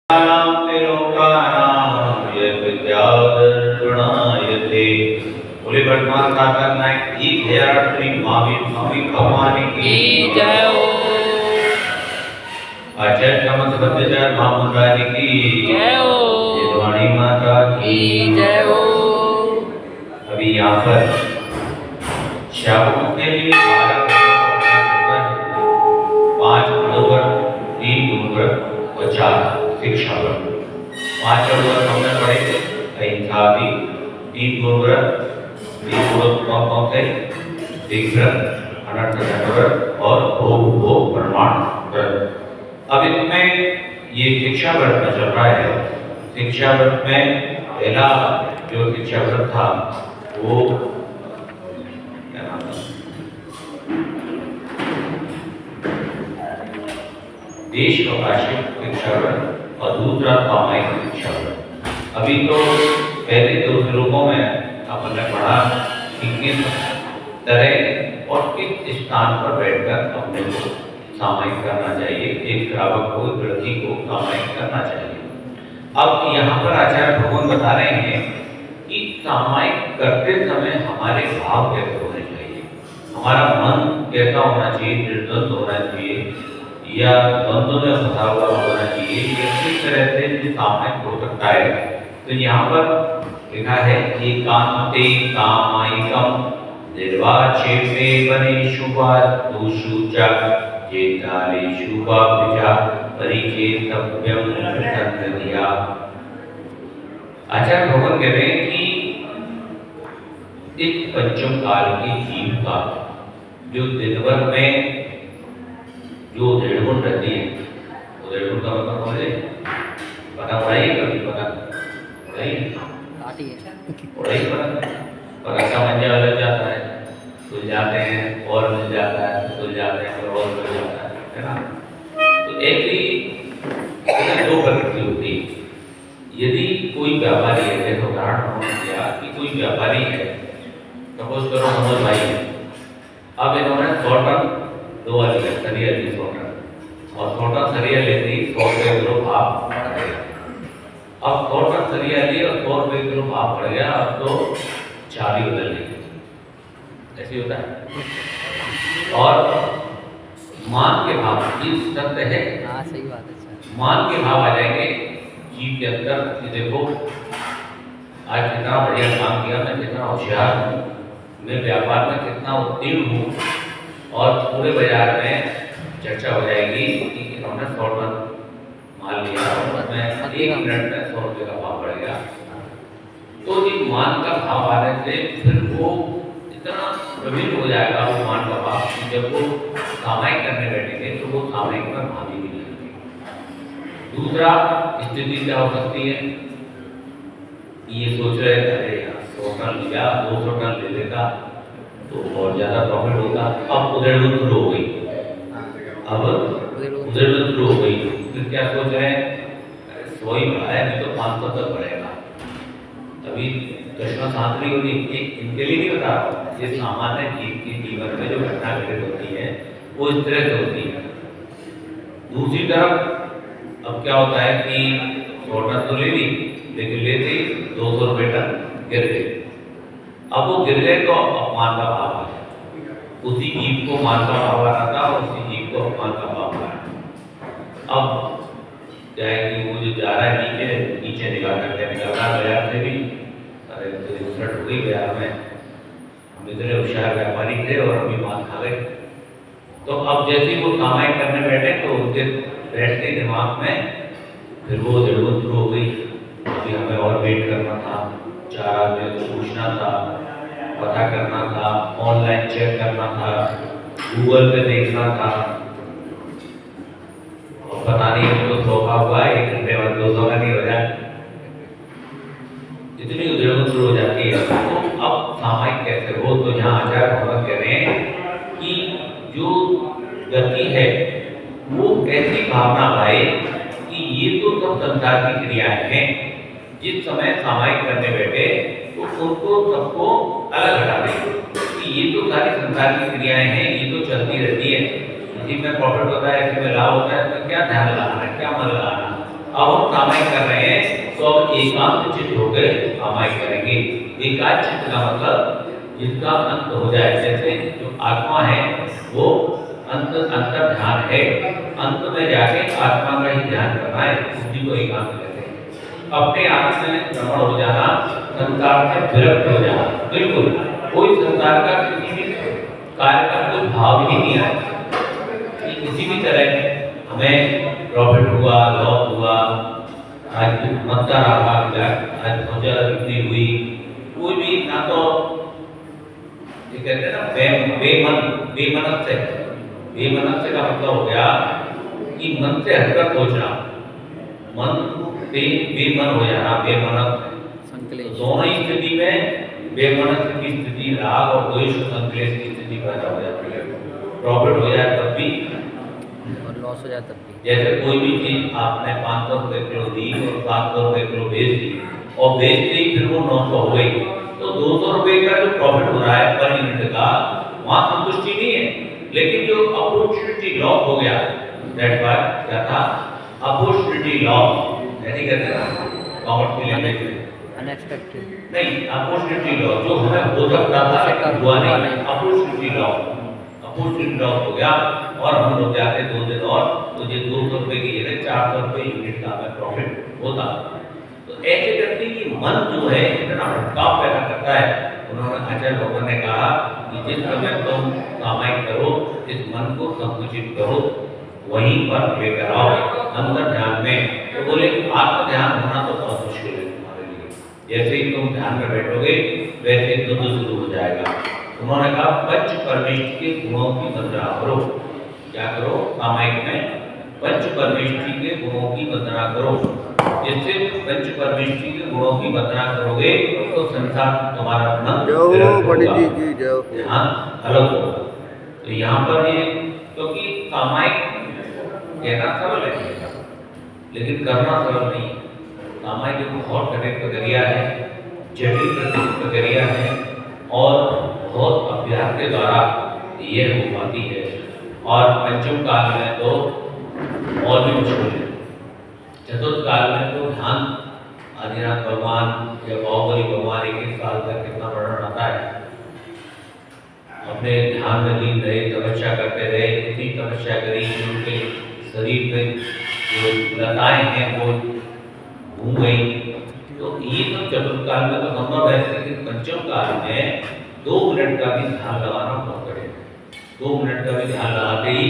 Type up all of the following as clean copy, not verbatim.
बोले वर्तमान सागर नायक 1008 महावीर स्वामी भगवान की जय हो। आचार्य समस्त सत्यचार महामंडल की जय हो। जितवाणी माता की जय हो। अभी यहाँ पर श्रावकों के लिए 5 मनोव्रत, 3 गुरुव्रत और 4 शिक्षा व्रत। 5 मनोव्रत हमने पढ़े थे, अहिंसा आदि, 3 गुरुव्रत, 3 गुरुव्रत थे, व्रत, अनर्थ व्रत और भोग प्रमाण व्रत। अब इसमें ये शिक्षा व्रत में चल रहा है। शिक्षा व्रत में पहला जो शिक्षा व्रत था वो क्या नाम था? देश प्रकाशित शिक्षा व्रत और दूसरा सामायिक शिक्षा व्रत। अभी तो पहले 2 श्लोकों में आपने पढ़ा कि किस तरह और किस स्थान पर बैठकर अपने को सामायिक करना चाहिए, एक श्रावक को, लड़की को सामायिक करना चाहिए। अब यहाँ पर आचार्य भगवान बता रहे हैं कि सामायिक करते समय हमारे भाव कैसे होने चाहिए, हमारा मन कैसा होना चाहिए, निर्द्वंद होना चाहिए या द्वंद्व में फंसा हुआ होना चाहिए, या किस तरह से सामायिक हो सकता है। तो यहाँ पर लिखा है कि कांते कामायिकम निर्वाचेते वनेषु वा तुषु च चेतालेषु वा विजा परिचेतव्यं प्रसन्नतया। आचार्य भगवान कह रहे हैं कि इस पंचम काल की जीव का जो दिन भर में जो उधेड़बुन रहती है, उधेड़बुन का मतलब समझे, पता पढ़ाई कभी पता पढ़ाई पता का मंजा अलग जाता है, सुल जाते हैं और मिल जाता है, सुल जाते हैं और मिल जाता है ना। तो ऐसी 2 प्रकृति होती है। यदि कोई व्यापारी है, जैसे उदाहरण दिया कि कोई व्यापारी है, सपोज करो मनोज भाई है, अब इन्होंने 100 टन लोहा लिया, सरिया ली 100 टन, और 100 टन सरिया लेते ही 100 रुपये किलो भाव बढ़ गया। अब 100 टन सरिया ली और 100 रुपये किलो भाव बढ़ गया, अब तो 40 बदल गई। ऐसे होता है। और मान के भाव ये सत्य है। हाँ सही बात है। मान के भाव आ जाएंगे जीव के अंदर कि देखो आज कितना बढ़िया काम किया, मैं कितना होशियार हूँ, मैं व्यापार में कितना उत्तीर्ण हूँ, और पूरे बाजार में चर्चा हो जाएगी कि इन्होंने 100 टन माल लिया और मैं 1 मिनट में 100 रुपये का भाव बढ़ गया। तो ये मान का भाव आने से फिर वो इतना प्रवीण हो जाएगा वो मान का भाव कि जब वो सामायिक करने बैठेंगे तो वो सामायिक में भावी भी लगेंगे। दूसरा स्थिति क्या हो सकती है, ये सोच रहे अरे यार 100 टन लिया, 200 टन ले लेता तो और ज़्यादा प्रॉफिट होता। अब उधेड़बुन शुरू हो गई, फिर क्या सोच रहे हैं, 100 ही बढ़ा है, नहीं तो 500 तक बढ़ेगा। अभी दशमा शास्त्री को इनके लिए नहीं बता रहा, ये सामान्य जीव के जीवन में जो घटना घटित होती है वो इस तरह से होती है। दूसरी तरफ अब क्या होता है कि 100 टन तो ले ली, लेकिन लेते ही 200 रुपये टन गिर गए। अब वो गिर गए तो अपमान का भाव आ गया, उसी जीव को मान का भाव आ रहा था और उसी जीव को अपमान का भाव आ रहा। अब क्या है कि वो जो जा रहा है नीचे निकाल करके निकलना बाजार से भी, अरे तो उसरट हो गई बाजार में, हम इतने होशियार व्यापारी थे और अभी माल खा गए। तो अब जैसे ही वो सामायिक करने बैठे तो उनके बैठते दिमाग में फिर वो जरूरत शुरू हो गई, अभी हमें और वेट करना था, 4 आदमियों को पूछना था, पता करना था, ऑनलाइन चेक करना था, गूगल पे देखना था, और पता नहीं तो धोखा हुआ 1 घंटे बाद 200 का नहीं हो जाए, इतनी जरूरत शुरू हो जाती है। तो अब सामायिक कैसे हो, तो यहाँ आचार्य भगवान कह रहे हैं कि जो गति है वो ऐसी भावना लाए कि ये तो सब संसार की क्रियाएं हैं। जिस समय सामायिक करने बैठे तो उनको सबको अलग हटा दें कि ये तो सारी संसार की क्रियाएं हैं, ये तो चलती रहती है, इसी में प्रॉफिट होता है, इसी में लाभ होता है, तो क्या ध्यान लगाना है, क्या मन लगाना। अब हम सामायिक कर रहे हैं तो अब एकांत चित्त होकर सामायिक करेंगे। एकांत चित्त का मतलब जिसका अंत हो जाए, जैसे जो आत्मा है वो अंतर ध्यान है, अंत में जाके आत्मा का ही ध्यान करना है, उसी को एकांत कहते हैं। अपने आप में भ्रमण हो जाना, संसार से विरक्त हो जाना, बिल्कुल कोई संसार का किसी भी कार्य का कोई भाव ही नहीं आया। किसी भी तरह हमें प्रॉफिट हुआ, लॉस हुआ, आज मक्का रहा, आज भोजन बिक्री हुई, कोई भी ना तो ये कहते हैं ना बेमनस से का मतलब हो गया कि मन से हटकर सोचना, मन बेमन हो जाना, बेमनस। दोनों ही स्थिति में बेमनस की स्थिति, राग और द्वेष संकलेश की स्थिति पैदा हो जाती है। प्रॉफिट हो जाए तब भी और लॉस हो जाए तब भी। जैसे कोई भी चीज आपने 500 रुपये किलो दी और 700 रुपये किलो बेच दी और बेचते ही फिर वो 900 हो गई, तो 200 रुपये का जो प्रॉफिट हो रहा है पर यूनिट का, वहाँ संतुष्टि नहीं है। लेकिन जो अपॉर्चुनिटी लॉस हो गया, दैट वाज क्या था, अपॉर्चुनिटी लॉस, ऐसे कहते हैं ना कॉमर्स की लैंग्वेज में, अनएक्सपेक्टेड नहीं अपॉर्चुनिटी लॉस, जो हमें हो सकता था हुआ नहीं, अपॉर्चुनिटी लॉस हो गया और हम लोग जाते 2 दिन और तो ये 200 रुपये की जगह 400 रुपये यूनिट का हमें प्रॉफिट होता। तो ऐसे करके कि मन जो है इतना भटकाव पैदा करता है। उन्होंने आचार्य भगवान ने कहा कि जिस समय तुम सामायिक करो, इस मन को संकुचित करो, वहीं पर लेकर आओ अंतर ध्यान में। तो बोले आत्म ध्यान होना तो बहुत मुश्किल है तुम्हारे लिए, जैसे ही तुम ध्यान में बैठोगे वैसे युद्ध शुरू हो जाएगा। उन्होंने कहा पंच परमेष्टि के गुणों की वंदना करो। क्या करो? सामायिक में पंच परमेष्टि के गुणों की वंदना करो। जिससे पंच परमेष्टि के गुणों की वंदना करोगे तो संसार तुम्हारा मन ध्यान अलग होगा। तो यहाँ पर ये क्योंकि सामायिक कहना सरल है लेकिन करना सरल नहीं है। सामायिक एक बहुत कठिन प्रक्रिया है, जटिल प्रक्रिया है और बहुत अभ्यास के द्वारा ये हो पाती है। और पंचम काल में तो और भी मुश्किल है। चतुर्थ काल में तो ध्यान आदिनाथ भगवान या बाहुबली भगवान एक साल का कितना वर्णन आता है। अपने ध्यान में लीन रहे, तपस्या करते रहे, इतनी तपस्या करी कि उनके शरीर में जो लताएं हैं वो घूम गई। तो ये तो चतुर्थ काल में तो संभव है, लेकिन पंचम काल में 2 मिनट का भी ध्यान लगाना बहुत कठिन है। 2 मिनट का भी ध्यान लगाते ही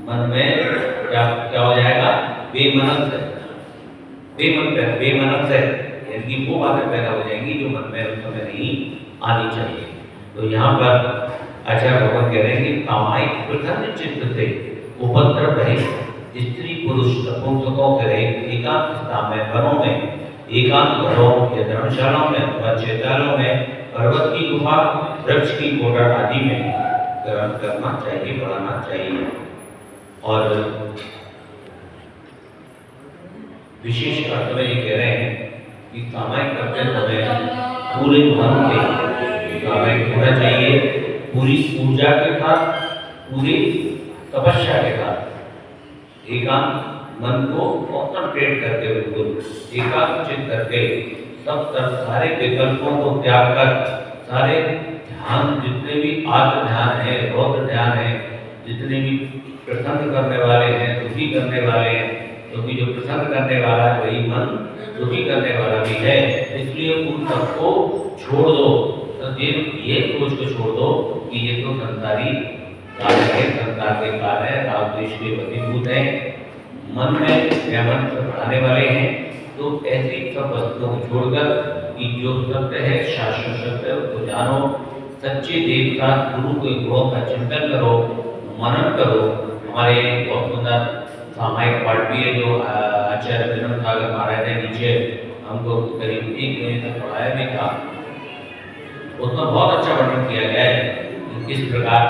मन में क्या हो जाएगा? बेमनस है, यानी वो बातें पैदा हो जाएंगी जो मन में उस समय नहीं आनी चाहिए। तो यहाँ पर आचार्य भगवान कह रहे हैं कि सामायिक प्रसन्न चित्त से उपद्रव रहे, स्त्री पुरुष नपुंसकों से रहे, एकांत स्थान में, वनों में, एकांत घरों या धर्मशालाओं में अथवा चैत्यालयों में, पर्वत की गुफा, वृक्ष की कोटर आदि में ग्रहण करना चाहिए, बढ़ाना चाहिए। और विशेष अर्थ में ये कह रहे हैं कि सामायिक करते समय पूरे मन से सामायिक होना चाहिए, पूरी ऊर्जा के साथ, पूरी तपस्या के साथ, एकांत मन को कॉन्सेंट्रेट करके, बिल्कुल एकाग्रचित करके, सब सारे विकल्पों को त्याग कर, सारे ध्यान जितने भी आत्म ध्यान है, रौद्र ध्यान है, जितने भी प्रसन्न करने वाले हैं, दुखी करने वाले हैं, क्योंकि जो प्रसन्न करने वाला है वही मन दुखी करने वाला भी है, इसलिए उन सबको छोड़ दो। तो ये सोच को छोड़ दो कि ये तो संसारी कार्य है, संसार के कार्य है, राग द्वेष के वशीभूत है, मन में व्यामन बढ़ाने वाले हैं। तो ऐसी सब वस्तुओं को छोड़कर कि जो सत्य है, शाश्वत सत्य है, उसको जानो, सच्चे देवता गुरु के गुणों का चिंतन करो, मनन करो। हमारे बहुत सुंदर सामायिक पाठ भी है जो आचार्य विनोद सागर महाराज ने नीचे हमको करीब 1 महीने तक पढ़ाया भी था। उसमें बहुत अच्छा वर्णन किया गया है किस प्रकार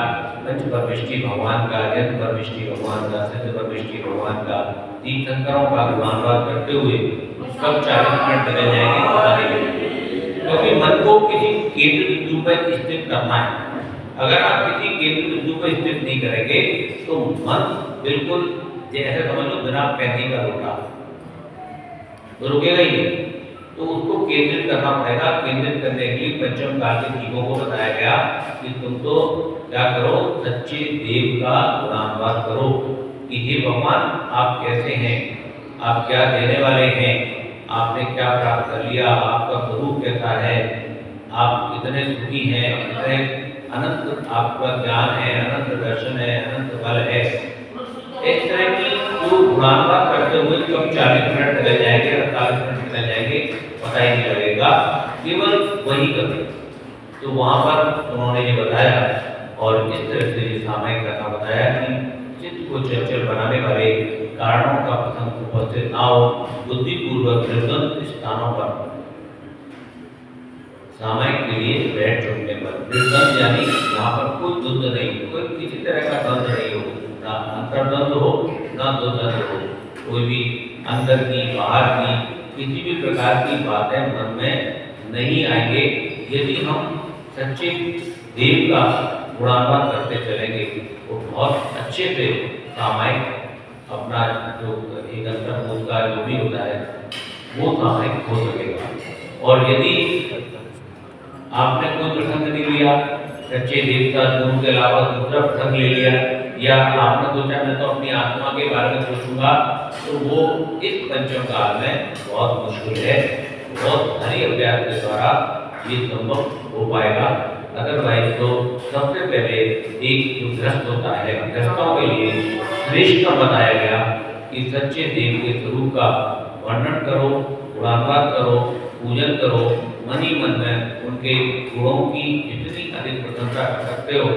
पंच परमेष्टि भगवान का, यज्ञ परमेष्टि भगवान का, सिद्ध परमेष्टि भगवान का, तीर्थंकरों का गुणानुवाद करते हुए कब 40 मिनट चले जाएंगे पता नहीं। क्योंकि मन को किसी केंद्र बिंदु पर स्थित करना है। अगर आप किसी केंद्र बिंदु पर स्थित नहीं करेंगे तो मन बिल्कुल जैसे समझ लो बिना पैंती का लोटा, तो रुकेगा ही नहीं। तो उसको केंद्रित करना पड़ेगा। केंद्रित करने के लिए पंचम काल के जीवों को बताया गया कि तुम तो क्या करो, सच्चे देव का गुणानुवाद करो कि हे भगवान आप कैसे हैं, आप क्या देने वाले हैं, आपने क्या प्राप्त कर लिया, आपका स्वरूप कैसा है, आप कितने सुखी हैं, कितने अनंत आपका ज्ञान है, अनंत दर्शन है, अनंत बल है। इस तरह की जो गुणानुवाद करते हुए कब 40 मिनट निकल जाएंगे, 48 मिनट निकल जाएंगे, पता ही नहीं लगेगा, केवल वही करें। तो वहाँ पर उन्होंने ये बताया और इस तरह से ये सामयिक कथा बताया कि चित्त को चंचल बनाने वाले कारणों का प्रसंग उपस्थित ना हो, बुद्धिपूर्वक निर्द्वंद स्थानों पर सामयिक के लिए बैठ चुकने पर निर्द्वंद यानी यहाँ पर कोई द्वंद नहीं, कोई किसी तरह का द्वंद नहीं हो, ना अंतर्द्वंद हो ना द्वंद हो, कोई भी अंदर की बाहर की किसी भी प्रकार की बातें मन में नहीं आएंगे। यदि हम सच्चे देव का गुणानुवाद करते चलेंगे तो बहुत अच्छे से सामायिक अपना जो एक अंतर्मुख का जो भी होता है वो सामायिक हो सकेगा। और यदि आपने कोई प्रसंग नहीं लिया, सच्चे देव का गुण के अलावा दूसरा प्रसंग ले लिया, या आपने सोचा मैं तो अपनी आत्मा के बारे में सोचूंगा, तो वो इस पंचम काल में बहुत मुश्किल है। बहुत भारी अभ्यास के द्वारा ये संभव हो पाएगा। अदरवाइज तो सबसे पहले एक जो ग्रस्त होता है, ग्रस्तों के लिए श्रेष्ठ बताया गया कि सच्चे देव के स्वरूप का वर्णन करो, गुणानुवाद करो, पूजन करो, मन ही मन में उनके गुणों की जितनी अधिक प्रशंसा कर सकते हो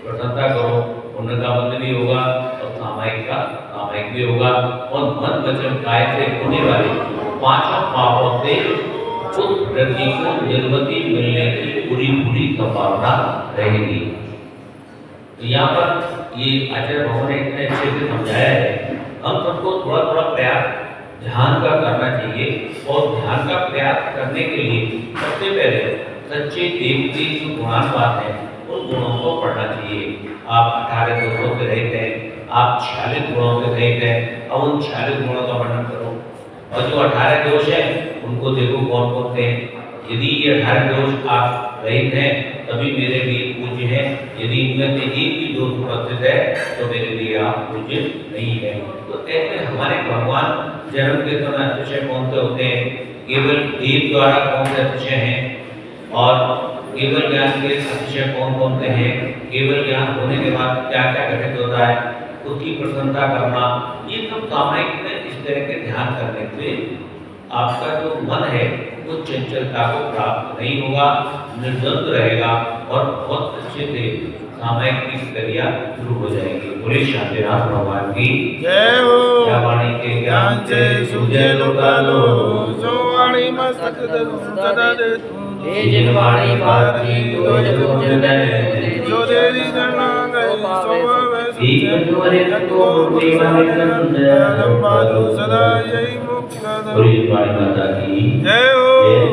प्रशंसा करो। पुण्य का बंध भी होगा और सामायिक का सामायिक भी होगा। और मन वचन काय से होने वाले पांचों पापों से उस व्यक्ति को निर्वृत्ति मिलने की पूरी पूरी संभावना रहेगी। तो यहाँ पर ये आचार्य भगवान ने इतने अच्छे से समझाया है, हम सबको थोड़ा थोड़ा प्रयास ध्यान का करना चाहिए। और ध्यान का प्रयास करने के लिए सबसे पहले सच्चे देव के जो गुणानुवाद है उन गुणों को पढ़ना चाहिए। आप 18 दोषों से रहित हैं, आप 46 गुणों से रहित हैं, अब उन 46 गुणों का वर्णन करो। और जो 18 दोष हैं उनको देखो कौन कौन से हैं। यदि ये 18 दोष आप रहित हैं तभी मेरे लिए पूज्य हैं, यदि इनमें से एक भी दोष उपस्थित है तो मेरे लिए आप पूज्य नहीं है। तो ऐसे हमारे भगवान जन्म के समय अतिशय कौन से होते हैं, केवल देव द्वारा कौन से अतिशय हैं, और केवल ज्ञान के अतिशय कौन कौन से हैं, केवल ज्ञान होने के बाद क्या क्या घटित होता है उसकी प्रशंसा करना, ये सब सामायिक में इस तरह के ध्यान करने से आपका जो मन है वो चंचलता को प्राप्त नहीं होगा, निर्द्वंद रहेगा और बहुत अच्छे से सामायिक की क्रिया शुरू हो जाएगी। बोले शांतिनाथ भगवान की जय हो। क्या वाणी के ज्ञान से सूझे लोकालो, जो वाणी मस्तक सदा दे हे जिनवाणी भारती तो जगो जगत जो देवी जनांग स्वभाव एक जुवरे को देवाने नंद लंबादो सदा यही मुक्ति बोले वाणी माता की जय हो।